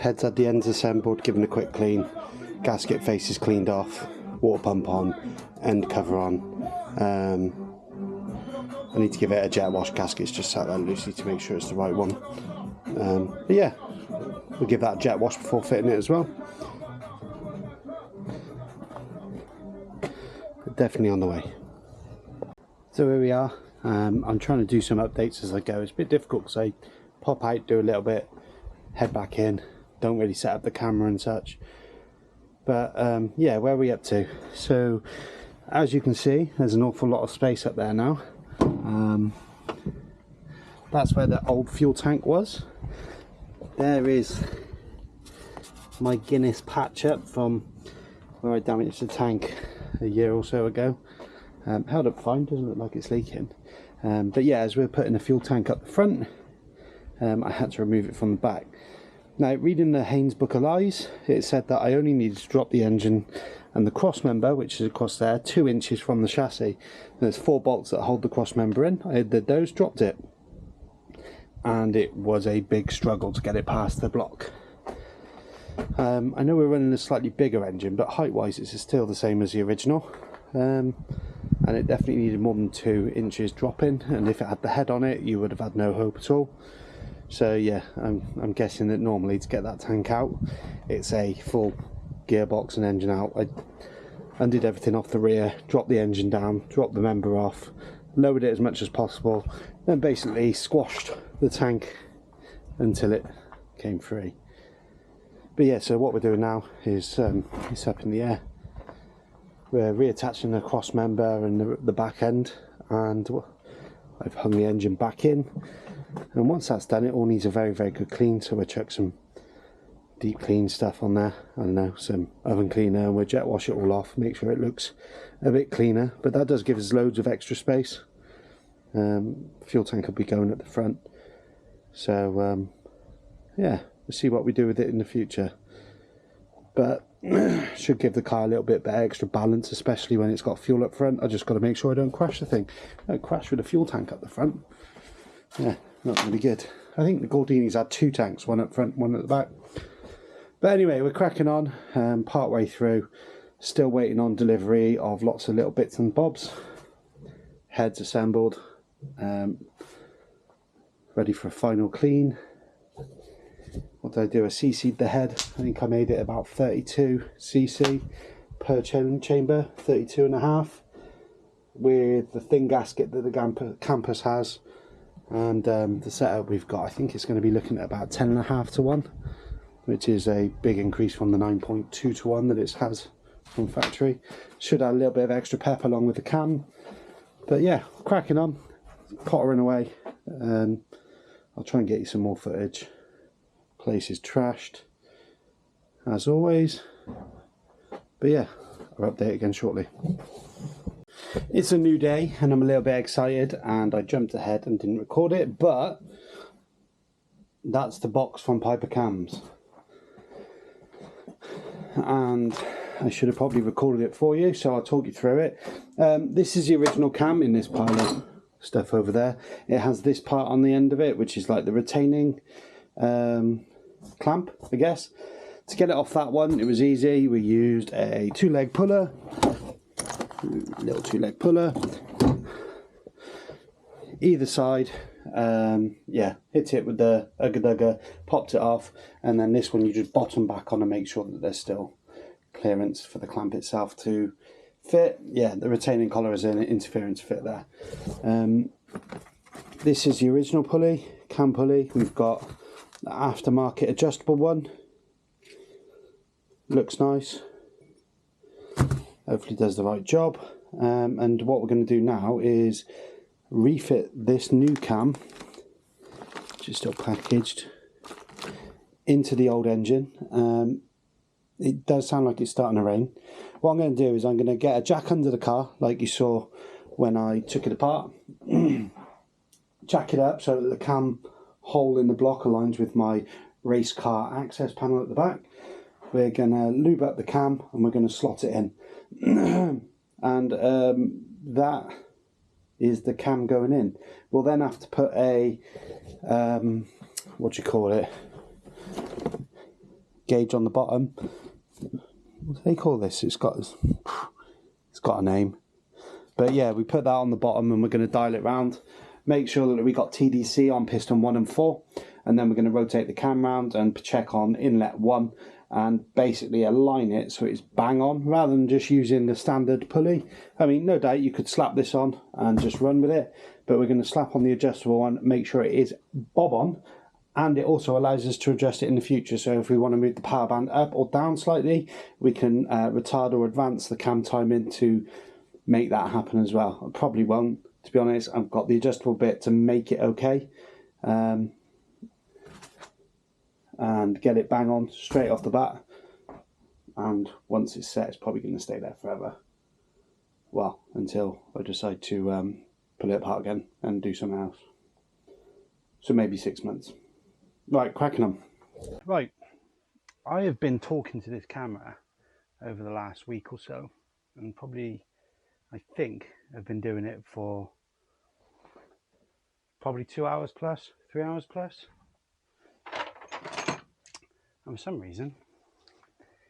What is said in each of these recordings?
Heads at the ends assembled, given a quick clean. Gasket face is cleaned off. Water pump on. End cover on. I need to give it a jet wash. Gasket's just sat there loosely to make sure it's the right one. But yeah, we'll give that a jet wash before fitting it as well. But definitely on the way. So here we are. I'm trying to do some updates as I go. It's a bit difficult because I pop out, do a little bit, head back in, don't really set up the camera and such. But yeah, where are we up to? So as you can see, there's an awful lot of space up there now. That's where the old fuel tank was. There is my Guinness patch up from where I damaged the tank a year or so ago. Held up fine, doesn't look like it's leaking. But yeah, as we're putting the fuel tank up the front, I had to remove it from the back. Now, reading the Haynes Book of Lies, it said that I only needed to drop the engine and the cross member, which is across there, 2 inches from the chassis. There's 4 bolts that hold the cross member in. I did those, dropped it, and it was a big struggle to get it past the block. I know we're running a slightly bigger engine, but height-wise it's still the same as the original. And it definitely needed more than 2 inches dropping, and if it had the head on it, you would have had no hope at all. So yeah, I'm guessing that normally to get that tank out, it's a full gearbox and engine out. I undid everything off the rear, dropped the engine down, dropped the member off, lowered it as much as possible, then basically squashed the tank until it came free. But yeah, so what we're doing now is it's up in the air. We're reattaching the cross member and the back end, and I've hung the engine back in. And once that's done, it all needs a very, very good clean. So we'll chuck some deep clean stuff on there. I don't know, some oven cleaner, and we'll jet wash it all off, make sure it looks a bit cleaner. But that does give us loads of extra space. Fuel tank will be going at the front. So yeah, we'll see what we do with it in the future. But should give the car a little bit better extra balance, especially when it's got fuel up front. I just got to make sure I don't crash the thing. I don't crash with a fuel tank up the front. Yeah, not really good. I think the Gordinis had 2 tanks, one up front, one at the back. But anyway, we're cracking on, part way through. Still waiting on delivery of lots of little bits and bobs. Heads assembled, ready for a final clean. What did I do? I CC'd the head. I think I made it about 32 cc per chamber, 32.5, with the thin gasket that the Campus has. And the setup we've got, I think it's going to be looking at about 10.5 to 1, which is a big increase from the 9.2 to 1 that it has from factory. Should add a little bit of extra pep along with the cam. But yeah, cracking on, pottering away. I'll try and get you some more footage. Place is trashed, as always. But yeah, I'll update again shortly. It's a new day and I'm a little bit excited, and I jumped ahead and didn't record it, but that's the box from Piper Cams. And I should have probably recorded it for you, so I'll talk you through it. This is the original cam in this pile of stuff over there. It has this part on the end of it, which is like the retaining clamp, I guess. To get it off that one, it was easy. We used a 2-leg puller, little 2-leg puller, either side. Yeah, hit it with the ugga-dugga, popped it off, and then this one you just bottom back on and make sure that there's still clearance for the clamp itself to fit. Yeah, the retaining collar is interfering to fit there. This is the original pulley, cam pulley. We've got the aftermarket adjustable one. Looks nice. Hopefully does the right job. And what we're going to do now is refit this new cam, which is still packaged, into the old engine. It does sound like it's starting to rain. What I'm going to do is I'm going to get a jack under the car, like you saw when I took it apart. Jack it up so that the cam hole in the block aligns with my race car access panel at the back. We're going to lube up the cam and we're going to slot it in. And that is the cam going in. We'll then have to put a what do you call it, gauge on the bottom. What do they call this? It's got a name. But yeah, we put that on the bottom and we're going to dial it round. Make sure that we got TDC on piston 1 and 4. And then we're going to rotate the cam round and check on inlet 1. And basically align it so it's bang on, rather than just using the standard pulley. I mean, no doubt you could slap this on and just run with it. But we're going to slap on the adjustable one, make sure it is bob on. And it also allows us to adjust it in the future. So if we want to move the power band up or down slightly, we can retard or advance the cam timing to make that happen as well. I probably won't, to be honest. I've got the adjustable bit to make it okay. And get it bang on straight off the bat. And once it's set, it's probably going to stay there forever. Well, until I decide to pull it apart again and do something else. So maybe 6 months. Right, cracking on. Right, I have been talking to this camera over the last week or so, and probably, I think, I've been doing it for probably 2 hours plus, 3 hours plus. And for some reason,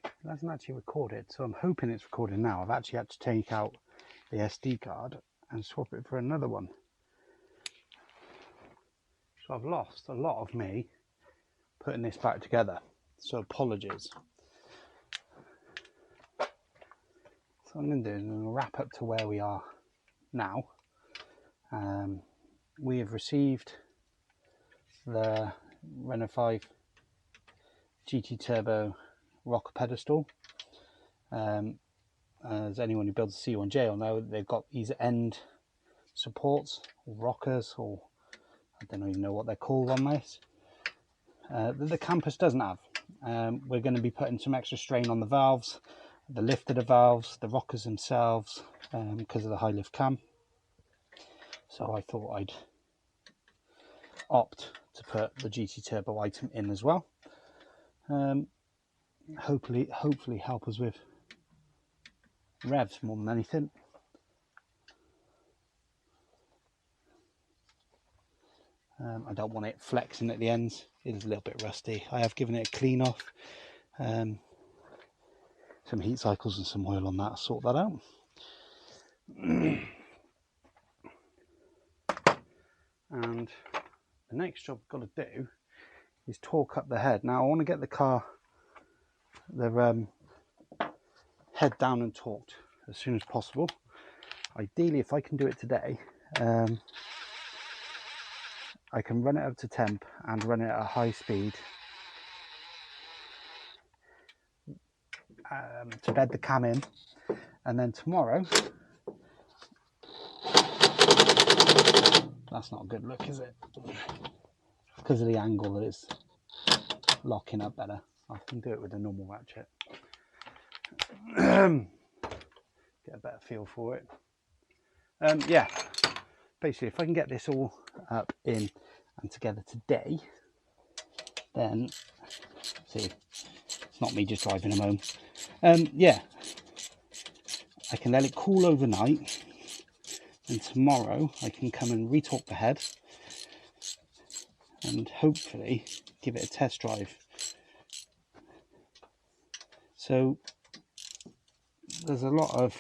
it hasn't actually recorded, so I'm hoping it's recording now. I've actually had to take out the SD card and swap it for another one. So I've lost a lot of me putting this back together, so apologies. So what I'm going to do is I'm going to wrap up to where we are now. We have received the Renault 5 GT Turbo rocker pedestal. As anyone who builds a C1J will know, they've got these end supports, or rockers, or I don't even know what they're called on this, that the Campus doesn't have. We're going to be putting some extra strain on the valves, the lift of the valves, the rockers themselves, because of the high lift cam. So I thought I'd opt to put the GT Turbo item in as well. Hopefully help us with revs more than anything. I don't want it flexing at the ends. It is a little bit rusty. I have given it a clean off, some heat cycles and some oil on that, sort that out. And the next job I've got to do is torque up the head. Now I want to get the car, the head down and torqued as soon as possible. Ideally, if I can do it today, I can run it up to temp and run it at a high speed to bed the cam in, and then tomorrow, that's not a good look, is it? Because of the angle that it's locking up better. I can do it with a normal ratchet. Get a better feel for it. Yeah, basically if I can get this all up in and together today, then see, it's not me just driving them home. Yeah, I can let it cool overnight, and tomorrow I can come and retorque the head and hopefully give it a test drive. So there's a lot of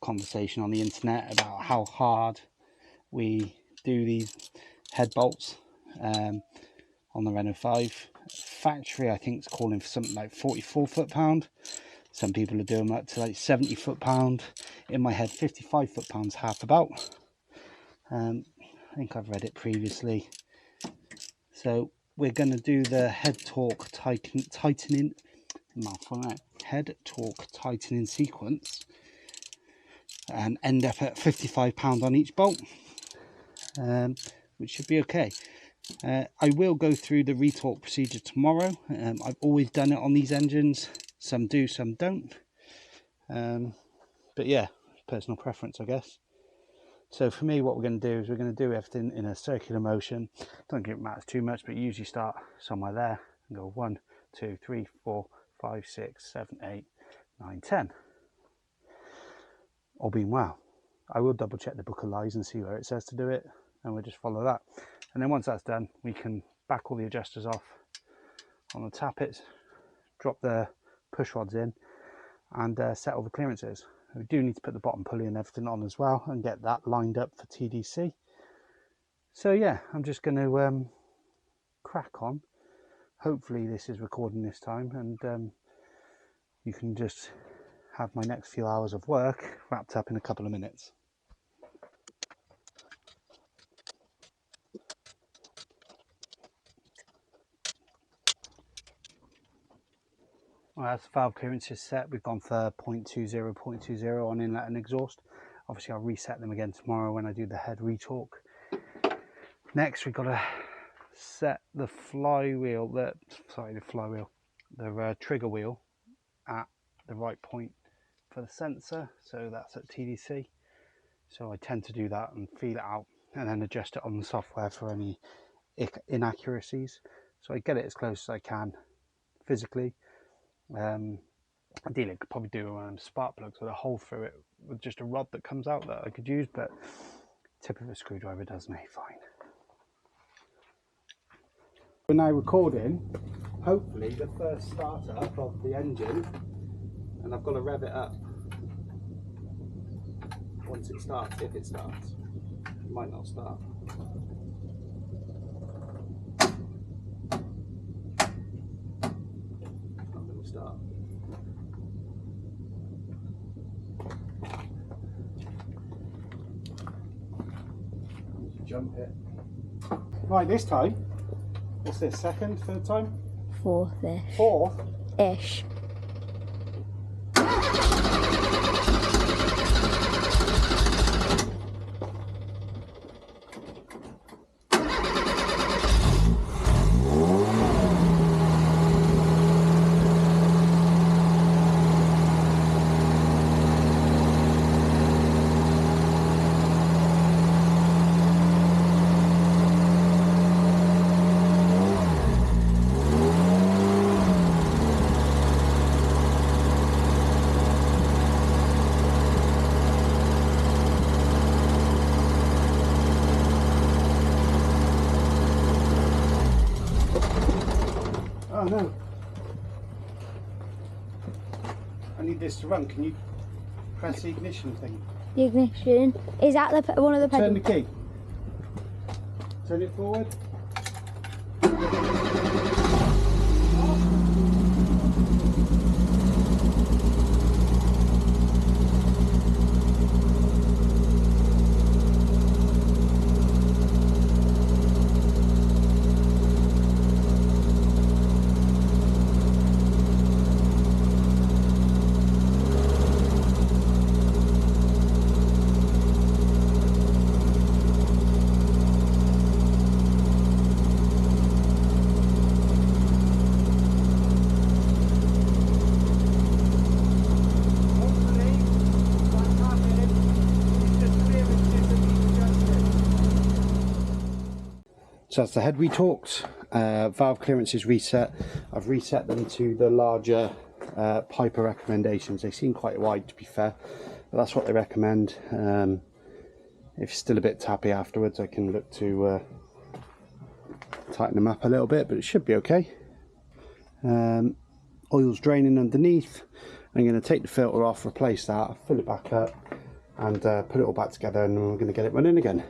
conversation on the internet about how hard we do these head bolts on the Renault 5. Factory, I think, is calling for something like 44 foot-pound. Some people are doing up to like 70 foot-pound. In my head, 55 foot-pound's half about. I think I've read it previously. So we're going to do the head torque tightening head torque tightening sequence and end up at 55 pound on each bolt, which should be okay. I will go through the retorque procedure tomorrow. I've always done it on these engines. Some do, some don't. But yeah, personal preference, I guess. So for me, what we're going to do is we're going to do everything in a circular motion. Don't think it matters too much, but you usually start somewhere there and go 1, 2, 3, 4, 5, 6, 7, 8, 9, 10. All being well. I will double check the book of lies and see where it says to do it, and we'll just follow that. And then once that's done, we can back all the adjusters off on the tappets, drop the push rods in and set all the clearances. We do need to put the bottom pulley and everything on as well and get that lined up for TDC. So yeah, I'm just going to crack on. Hopefully this is recording this time, and you can just have my next few hours of work wrapped up in a couple of minutes. Well, as the valve clearance is set, we've gone for 0.20, 0.20 on inlet and exhaust. Obviously I'll reset them again tomorrow when I do the head retorque. Next we've got to set the flywheel, the trigger wheel at the right point for the sensor, so that's at TDC. So I tend to do that and feel it out and then adjust it on the software for any inaccuracies. So I get it as close as I can physically. Ideally I could probably do spark plugs with a hole through it with just a rod that comes out that I could use, but tip of a screwdriver does me fine. We're now recording, hopefully, the first startup of the engine, and I've got to rev it up once it starts, if it starts. It might not start. It's not going to start. Jump it. Right, this time. What's this, second, third time? Fourth-ish. Fourth-ish. Oh no. I need this to run. Can you press the ignition thing? The ignition? Is that the one of the pedals? Turn the key. Turn it forward. So that's the head retorqued, valve clearance is reset. I've reset them to the larger Piper recommendations. They seem quite wide, to be fair, but that's what they recommend. If it's still a bit tappy afterwards, I can look to tighten them up a little bit, but it should be okay. Oil's draining underneath. I'm going to take the filter off, replace that, fill it back up, and put it all back together, and we're going to get it running again.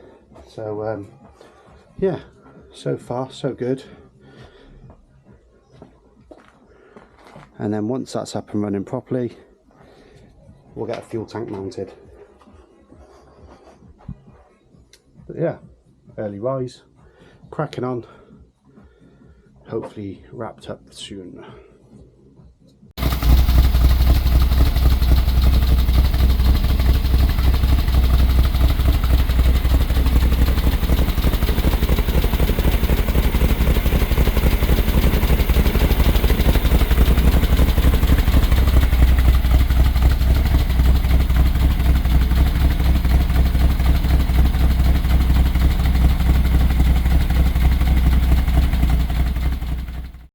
So yeah. So far so good, and then once that's up and running properly, we'll get a fuel tank mounted. But yeah, early rise, cracking on, hopefully wrapped up soon.